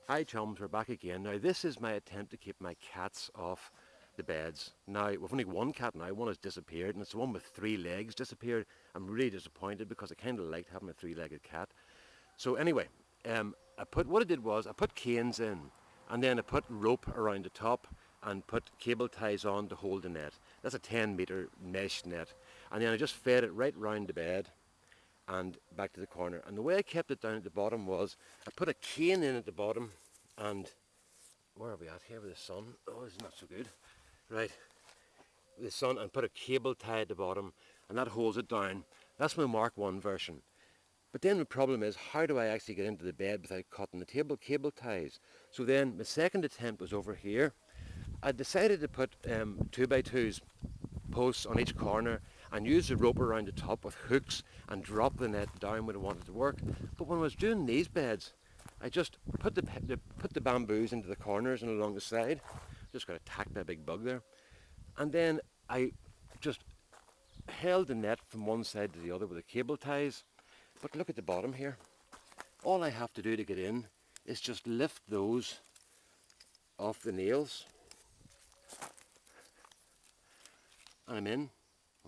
Hi chums, we're back again. Now this is my attempt to keep my cats off the beds. Now we've only one cat now, one has disappeared, and it's the one with 3 legs disappeared. I'm really disappointed because I kind of liked having a 3-legged cat. So anyway, what I did was I put canes in, and then I put rope around the top and put cable ties on to hold the net. That's a 10-meter mesh net, and then I just fed it right round the bed and back to the corner. And the way I kept it down at the bottom was I put a cane in at the bottom, and where are we at here with the sun? Oh, this is not so good. Right, with the sun, and put a cable tie at the bottom, and that holds it down. That's my Mark 1 version. But then the problem is, how do I actually get into the bed without cutting the cable ties? So then my second attempt was over here. I decided to put 2x2s posts on each corner and use the rope around the top with hooks and drop the net down when I wanted to work. But when I was doing these beds, I just put the bamboos into the corners and along the side. Just got attacked by a big bug there. And then I just held the net from one side to the other with the cable ties. But look at the bottom here. All I have to do to get in is just lift those off the nails, and I'm in.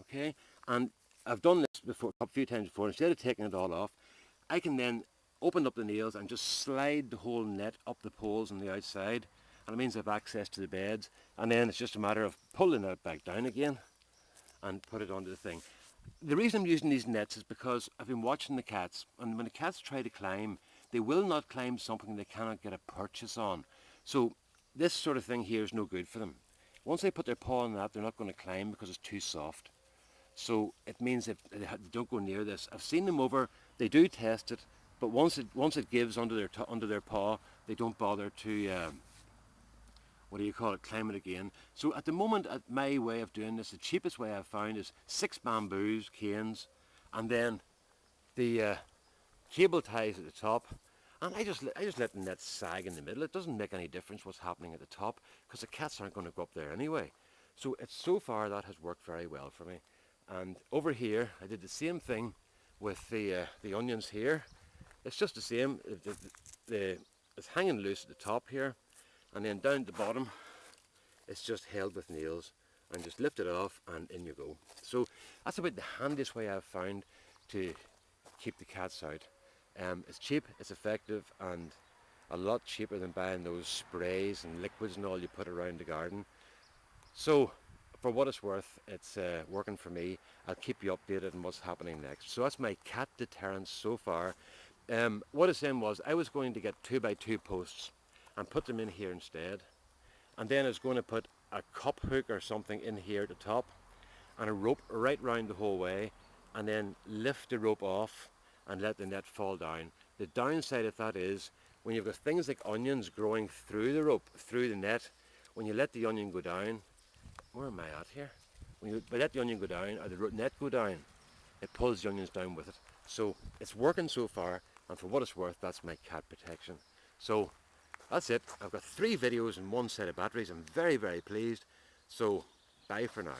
Okay, and I've done this before a few times before. Instead of taking it all off, I can then open up the nails and just slide the whole net up the poles on the outside, and it means I have access to the beds. And then it's just a matter of pulling it back down again and put it onto the thing. The reason I'm using these nets is because I've been watching the cats, and when the cats try to climb, they will not climb something they cannot get a purchase on. So this sort of thing here is no good for them. Once they put their paw on that, they're not going to climb because it's too soft. So it means that they don't go near this. I've seen them over, they do test it, but once it gives under their paw, they don't bother to climb it again. So at the moment, my way of doing this, the cheapest way I've found is 6 bamboos, canes, and then the cable ties at the top. And I just let the net sag in the middle. It doesn't make any difference what's happening at the top because the cats aren't going to go up there anyway. So so far that has worked very well for me. And over here, I did the same thing with the onions here. It's just the same. It's hanging loose at the top here, and then down at the bottom, it's just held with nails, and just lift it off, and in you go. So that's about the handiest way I've found to keep the cats out. It's cheap, it's effective, and a lot cheaper than buying those sprays and liquids and all you put around the garden. So for what it's worth, it's working for me. I'll keep you updated on what's happening next. So that's my cat deterrence so far. What I was saying was I was going to get 2x2 posts and put them in here instead. And then I was going to put a cup hook or something in here at the top and a rope right round the whole way, and then lift the rope off and let the net fall down. The downside of that is when you've got things like onions growing through the rope, through the net, when you let the onion go down, where am I at here? When you let the onion go down or the net go down, it pulls the onions down with it. So it's working so far, and for what it's worth, that's my cat protection. So that's it. I've got 3 videos and 1 set of batteries. I'm very, very pleased. So bye for now.